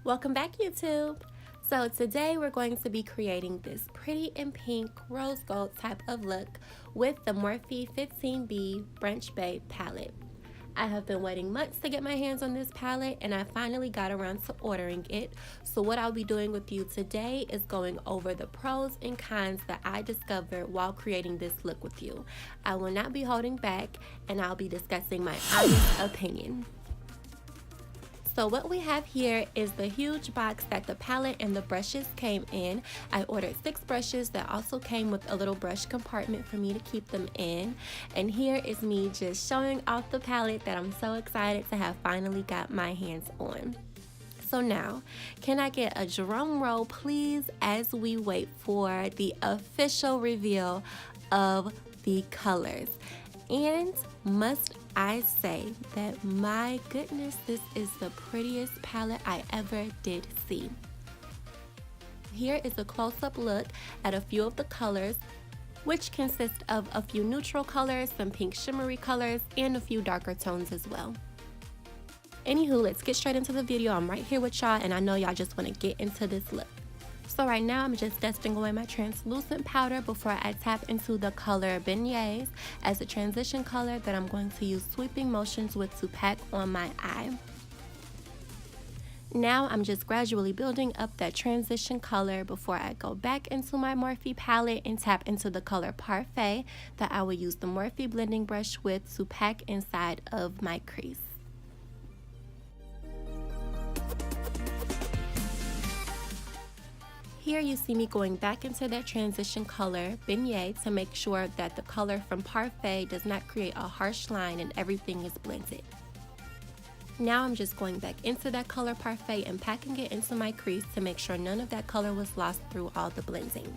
Welcome back, YouTube. So today we're going to be creating this pretty and pink rose gold type of look with the Morphe 15B Brunch Babe Palette. I have been waiting months to get my hands on this palette, and I finally got around to ordering it. So what I'll be doing with you today is going over the pros and cons that I discovered while creating this look with you. I will not be holding back, and I'll be discussing my honest opinion. So what we have here is the huge box that the palette and the brushes came in. I ordered 6 brushes that also came with a little brush compartment for me to keep them in. And here is me just showing off the palette that I'm so excited to have finally got my hands on. So now, can I get a drum roll please as we wait for the official reveal of the colors? And must I say that my goodness, this is the prettiest palette I ever did see. Here is a close-up look at a few of the colors, which consist of a few neutral colors, some pink shimmery colors, and a few darker tones as well. Anywho, let's get straight into the video. I'm right here with y'all, and I know y'all just want to get into this look. So right now I'm just dusting away my translucent powder before I tap into the color Beignets as a transition color that I'm going to use sweeping motions with to pack on my eye. Now I'm just gradually building up that transition color before I go back into my Morphe palette and tap into the color Parfait that I will use the Morphe blending brush with to pack inside of my crease. Here you see me going back into that transition color, Beignet, to make sure that the color from Parfait does not create a harsh line and everything is blended. Now I'm just going back into that color Parfait and packing it into my crease to make sure none of that color was lost through all the blending.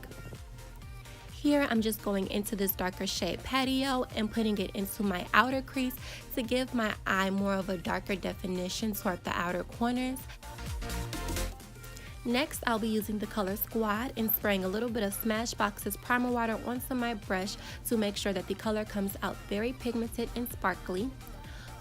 Here I'm just going into this darker shade Patio and putting it into my outer crease to give my eye more of a darker definition toward the outer corners. Next, I'll be using the color Squad and spraying a little bit of Smashbox's primer water onto my brush to make sure that the color comes out very pigmented and sparkly.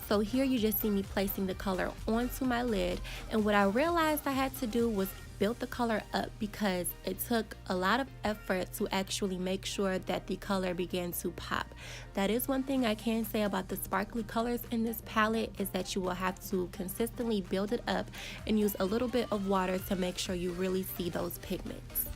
So here you just see me placing the color onto my lid, and what I realized I had to do was build the color up because it took a lot of effort to actually make sure that the color began to pop. That is one thing I can say about the sparkly colors in this palette, is that you will have to consistently build it up and use a little bit of water to make sure you really see those pigments.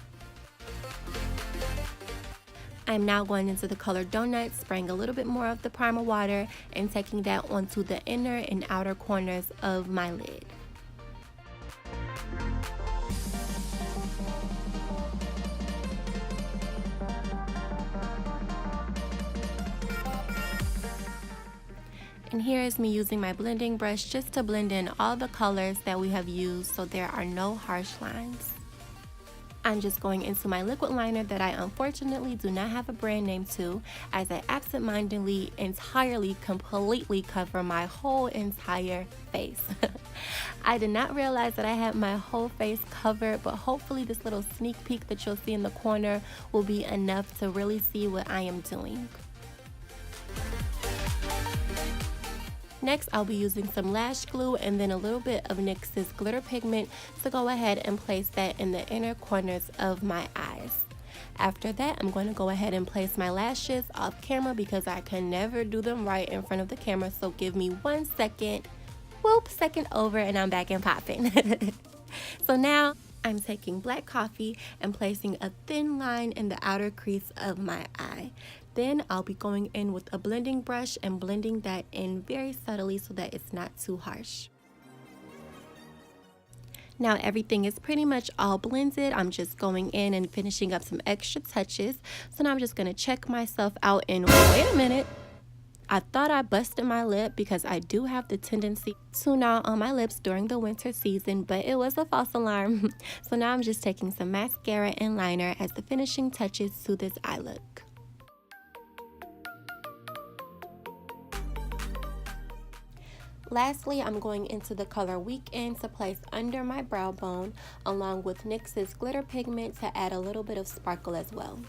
I'm now going into the color Donut, spraying a little bit more of the primer water and taking that onto the inner and outer corners of my lid. And here is me using my blending brush just to blend in all the colors that we have used so there are no harsh lines. I'm just going into my liquid liner that I unfortunately do not have a brand name to, as I absentmindedly completely cover my whole entire face. I did not realize that I had my whole face covered, but hopefully this little sneak peek that you'll see in the corner will be enough to really see what I am doing. Next, I'll be using some lash glue and then a little bit of NYX's glitter pigment to go ahead and place that in the inner corners of my eyes. After that, I'm going to go ahead and place my lashes off camera because I can never do them right in front of the camera, so give me 1 second. Whoop, second over and I'm back and popping. So now I'm taking black coffee and placing a thin line in the outer crease of my eye. Then I'll be going in with a blending brush and blending that in very subtly so that it's not too harsh. Now everything is pretty much all blended. I'm just going in and finishing up some extra touches. So now I'm just going to check myself out and wait a minute. I thought I busted my lip because I do have the tendency to gnaw on my lips during the winter season, but it was a false alarm. So now I'm just taking some mascara and liner as the finishing touches to this eye look. Lastly, I'm going into the color Weekend to place under my brow bone, along with NYX's glitter pigment to add a little bit of sparkle as well.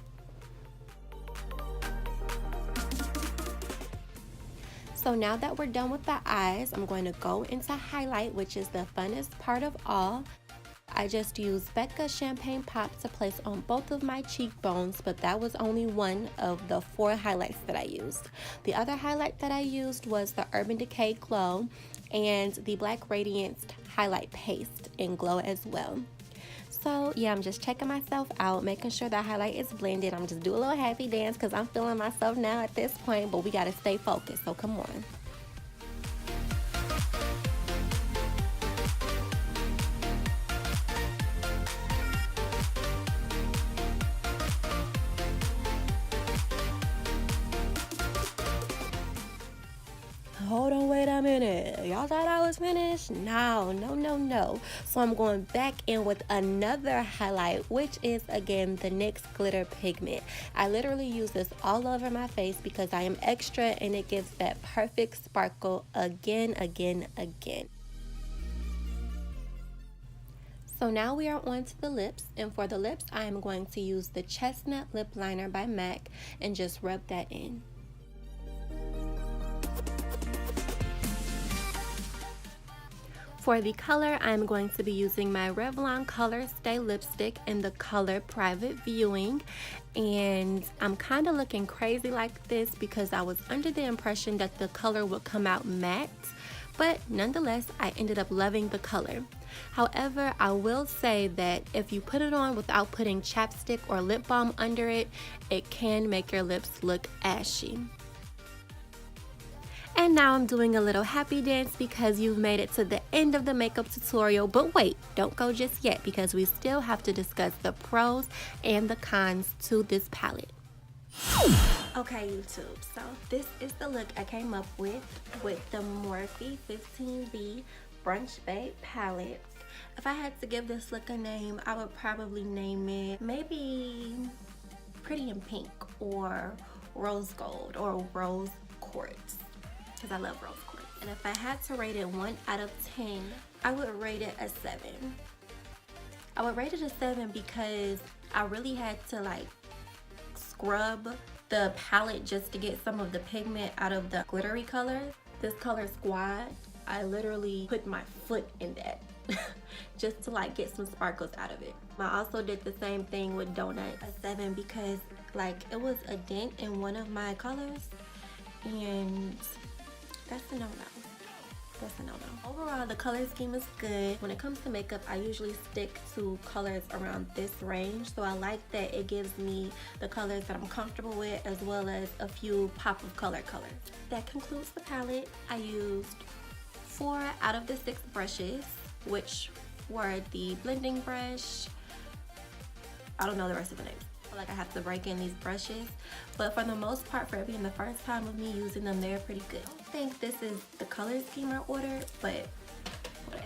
So now that we're done with the eyes, I'm going to go into highlight, which is the funnest part of all. I just used Becca Champagne Pop to place on both of my cheekbones, but that was only one of the 4 highlights that I used. The other highlight that I used was the Urban Decay Glow and the Black Radiance Highlight Paste in Glow as well. So yeah, I'm just checking myself out, making sure that highlight is blended. I'm just doing a little happy dance because I'm feeling myself now at this point, but we got to stay focused, so come on. Hold on, wait a minute. Y'all thought I was finished? No. So I'm going back in with another highlight, which is again the NYX Glitter Pigment. I literally use this all over my face because I am extra and it gives that perfect sparkle again. So now we are on to the lips, and for the lips I am going to use the Chestnut Lip Liner by MAC and just rub that in. For the color, I'm going to be using my Revlon Color Stay lipstick in the color Private Viewing, and I'm kind of looking crazy like this because I was under the impression that the color would come out matte, but nonetheless I ended up loving the color. However, I will say that if you put it on without putting chapstick or lip balm under it, it can make your lips look ashy. And now I'm doing a little happy dance because you've made it to the end of the makeup tutorial. But wait, don't go just yet because we still have to discuss the pros and the cons to this palette. Okay, YouTube, so this is the look I came up with the Morphe 15B Brunch Babe Palette. If I had to give this look a name, I would probably name it maybe Pretty in Pink or Rose Gold or Rose Quartz, because I love rose quartz. And if I had to rate it 1 out of 10, I would rate it a 7. I would rate it a 7 because I really had to like scrub the palette just to get some of the pigment out of the glittery color. This color Squad, I literally put my foot in that just to like get some sparkles out of it. I also did the same thing with Donut, a 7, because like it was a dent in one of my colors, and that's a no-no. That's a no-no. Overall, the color scheme is good. When it comes to makeup, I usually stick to colors around this range. So I like that it gives me the colors that I'm comfortable with, as well as a few pop of colors. That concludes the palette. I used 4 out of the 6 brushes, which were the blending brush. I don't know the rest of the names. Like I have to break in these brushes, but for the most part, for it being the first time of me using them, they're pretty good. I don't think this is the color scheme I ordered, but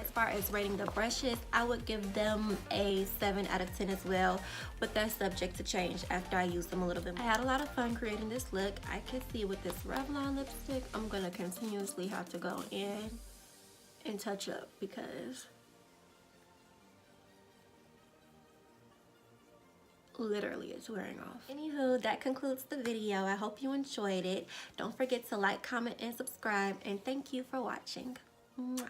as far as rating the brushes, I would give them a 7 out of 10 as well, but that's subject to change after I use them a little bit more. I had a lot of fun creating this look. I can see with this Revlon lipstick, I'm gonna continuously have to go in and touch up because literally it's wearing off. Anywho, that concludes the video. I hope you enjoyed it. Don't forget to like, comment, and subscribe, and thank you for watching. Mwah.